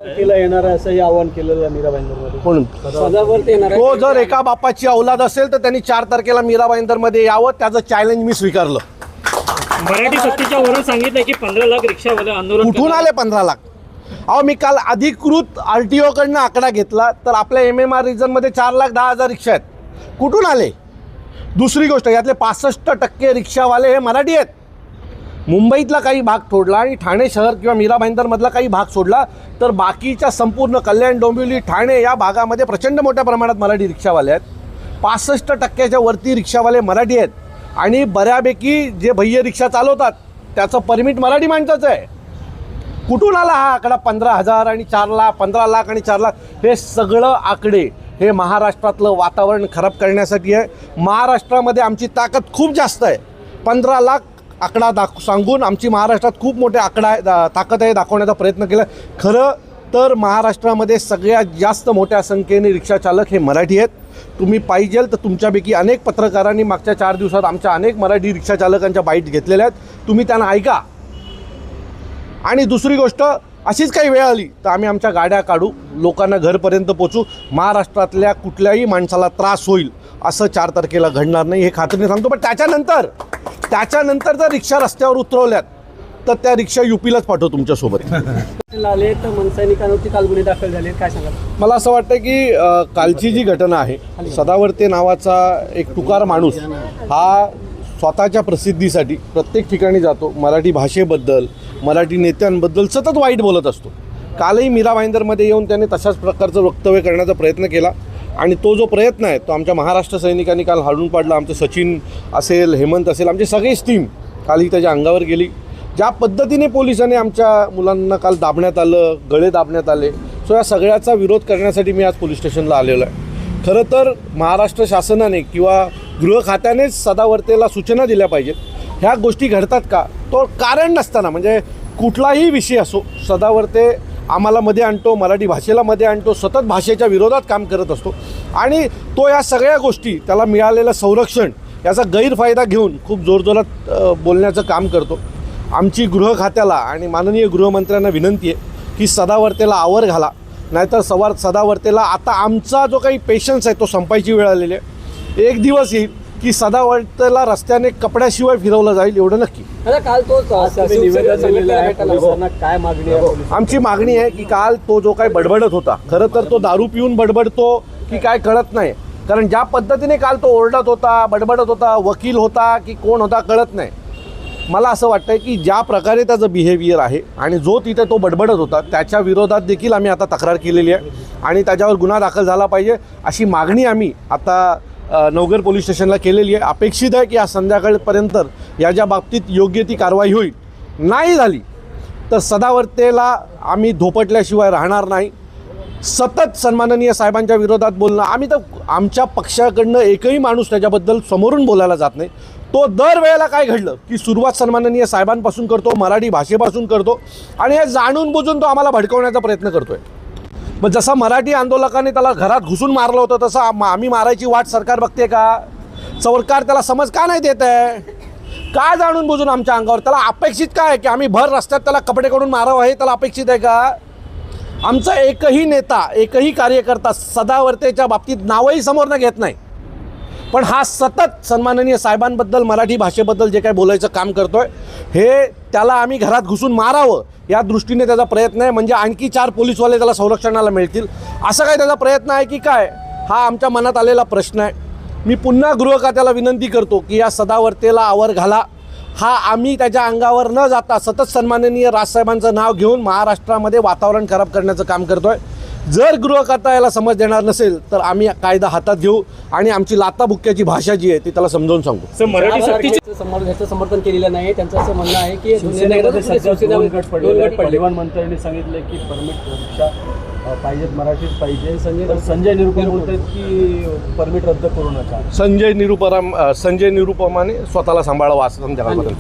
केलं येणार असंही आवाहन केलेलं मीरा भाईंदरमध्ये. कोण सदावरती येणार आहे. तो जर एका बापाची औलाद असेल तर त्यांनी 4 तारखेला मीरा भाईंदरमध्ये यावं. त्याचं चॅलेंज मी स्वीकारलं. मराठी सक्तीच्या वरून सांगितलं की 15 लाख रिक्षावाले आंदोलन कुठून आले 15 लाख? अहो मी काल अधिकृत RTO कडनं आकडा घेतला तर आपल्या MMR रिजनमध्ये 4,10,000 रिक्षा आहेत. कुठून आले? दुसरी गोष्ट, यातले 65% रिक्षावाले हे मराठी आहेत. मुंबईतला काही भाग सोडला आणि ठाणे शहर किंवा मीरा भाईंदरमधला काही भाग सोडला तर बाकीच्या संपूर्ण कल्याण, डोंबिवली, ठाणे या भागामध्ये प्रचंड मोठ्या प्रमाणात मराठी रिक्षावाले आहेत. 65% वरती रिक्षावाले मराठी आहेत आणि बऱ्यापैकी जे भैया रिक्षा चालवतात त्याचं परमिट मराठी माणसाचं आहे. कुठून आला हा आकडा 15,000 आणि 4 लाख, 15 लाख आणि 4 लाख? हे सगळं आकडे हे महाराष्ट्रातलं वातावरण खराब करण्यासाठी आहे. महाराष्ट्रामध्ये आमची ताकद खूप जास्त आहे. 15 लाख आकडा सांगून आमची महाराष्ट्रात खूप मोठे ताकद आहे दाखवण्याचा प्रयत्न केला. खरं तर महाराष्ट्रामध्ये सगळ्यात जास्त मोठ्या संख्येने रिक्षाचालक हे मराठी आहेत. तुम्ही पाहिजेल तर तुमच्यापैकी अनेक पत्रकारांनी मागच्या 4 दिवसात आमच्या अनेक मराठी रिक्षाचालकांच्या बाईट घेतलेल्या आहेत. तुम्ही त्यांना ऐका. आणि दुसरी गोष्ट, अशीच काही वेळ आली तर आम्ही आमच्या गाड्या काढू, लोकांना घरपर्यंत पोचू. महाराष्ट्रातल्या कुठल्याही माणसाला त्रास होईल असं 4 तारखेला घडणार नाही, हे खात्रीने सांगतो. पण त्याच्यानंतर जर रिक्षा रस्त्यावर उतरवल्यात तर त्या रिक्षा UPलाच पाठवू तुमच्यासोबत. आले तर मनसैनिकांवरती काल गुन्हे दाखल झाले, काय सांगाल? मला असं वाटतं की कालची जी घटना आहे, सदावर्ते नावाचा एक टुकार माणूस हा स्वतःच्या प्रसिद्धीसाठी प्रत्येक ठिकाणी जातो. मराठी भाषेबद्दल, मराठी नेत्यांबद्दल सतत वाईट बोलत असतो. कालही मीरा भाईंदरमध्ये येऊन त्याने तशाच प्रकारचं वक्तव्य करण्याचा प्रयत्न केला आणि तो जो प्रयत्न आहे तो आमच्या महाराष्ट्र सैनिकांनी काल हाडून पाडला. आमचं सचिन असेल, हेमंत असेल, आमची सगळीच टीम कालही त्याच्या अंगावर गेली. ज्या पद्धतीने पोलिसांनी आमच्या मुलांना काल दाबण्यात आलं, गळे दाबण्यात आले, सो या सगळ्याचा विरोध करण्यासाठी मी आज पोलीस स्टेशनला आलेलो आहे. खरं तर महाराष्ट्र शासनाने किंवा गृह खात्यानेच सदावर्तेला सूचना दिल्या पाहिजेत. ह्या गोष्टी घडतात का? तो कारण नसताना, म्हणजे कुठलाही विषय असो, सदावर्ते आम्हाला मध्ये आणतो, मराठी भाषेला मध्ये आणतो, सतत भाषेच्या विरोधात काम करत असतो आणि तो या सगळ्या गोष्टी, त्याला मिळालेलं संरक्षण याचा गैरफायदा घेऊन खूप जोरजोरात बोलण्याचं काम करतो. आमची गृह खात्याला आणि माननीय गृहमंत्र्यांना विनंती आहे की सदावर्तेला आवर घाला, नाहीतर सदावर्तेला आता आमचा जो काही पेशन्स आहे तो संपायची वेळ आलेली आहे. एक दिवस येईल की सदावर्तेला रस्त्याने कपड्याशिवाय फिरवलं जाईल, एवढं नक्की. काल तो निवेदन दिलेलं आहे, पोलिसांना काय मागणी आहे? आमची मागणी आहे की काल तो जो काही बडबडत होता, खरं तर तो दारू पिऊन बडबडतो की काय कळत नाही. कारण ज्या पद्धतीने काल तो ओरडत होता, बडबडत होता, वकील होता की कोण होता कळत नाही. मला असं वाटतं की ज्या प्रकारे त्याचं बिहेवियर आहे आणि जो तिथे तो बडबडत होता त्याच्या विरोधात देखील आम्ही आता तक्रार केलेली आहे आणि त्याच्यावर गुन्हा दाखल झाला पाहिजे अशी मागणी आम्ही आता नवघर पोलीस स्टेशनला केलेली आहे. अपेक्षित आहे की आज संध्याकाळपर्यंत याच्या बाबतीत योग्य ती कारवाई होईल. नाही झाली तर सदावर्तेला आम्ही धोपटल्याशिवाय राहणार नाही. सतत सन्माननीय साहेबांच्या विरोधात बोलणं, आम्ही तर आमच्या पक्षाकडनं एकही माणूस त्याच्याबद्दल समोरून बोलायला जात नाही. तो दरवेळेला काय घडलं की सुरुवात सन्माननीय साहेबांपासून करतो, मराठी भाषेपासून करतो आणि हे जाणून बुजून तो आम्हाला भडकवण्याचा प्रयत्न करतोय. मग जसा मराठी आंदोलकांनी त्याला घरात घुसून मारलं होतं तसं आम्ही मारायची वाट सरकार बघते का? सरकार त्याला समज का नाही देत आहे? काय जाणून बुजून आमच्या अंगावर? त्याला अपेक्षित काय आहे की आम्ही भर रस्त्यात त्याला कपडे काढून मारावं, हे त्याला अपेक्षित आहे का? आमचा एकही नेता, एकही कार्यकर्ता सदावर्तेच्या बाबतीत नावही समोर न घेत नाही, पण हा सतत सन्माननीय साहेबांबद्दल, मराठी भाषेबद्दल जे काय बोलायचं काम करतोय हे त्याला आम्ही घरात घुसून मारावं या दृष्टीने त्याचा प्रयत्न आहे. म्हणजे आणखी 4 पोलीसवाले त्याला संरक्षणाला मिळतील असा काय त्याचा प्रयत्न आहे की काय? हा आमच्या मनात आलेला प्रश्न आहे. मी पुन्हा गृह खात्याला विनंती करतो की या सदावर्तेला आवर घाला. हा आम्ही त्याच्या अंगावर न जाता सतत सन्माननीय राजसाहेबांचं नाव घेऊन महाराष्ट्रामध्ये वातावरण खराब करण्याचं काम करतोय. जर गृह खाता याला समज देणार नसेल तर आम्ही कायदा हातात घेऊ आणि आमची लाताबुक्क्याची भाषा जी आहे ती त्याला समजावून सांगू. मराठी सक्तीचे समर्थन केलेलं नाही, त्यांचं असं म्हणणं आहे की मंत्र्यांनी सांगितलं की परमिट रिक्षा पाहिजेत, मराठीच पाहिजे. संजय निरुपम बोलतात की परमिट रद्द करू नका. संजय निरुपमाने स्वतःला सांभाळावं असं संध्याकाळपर्यंत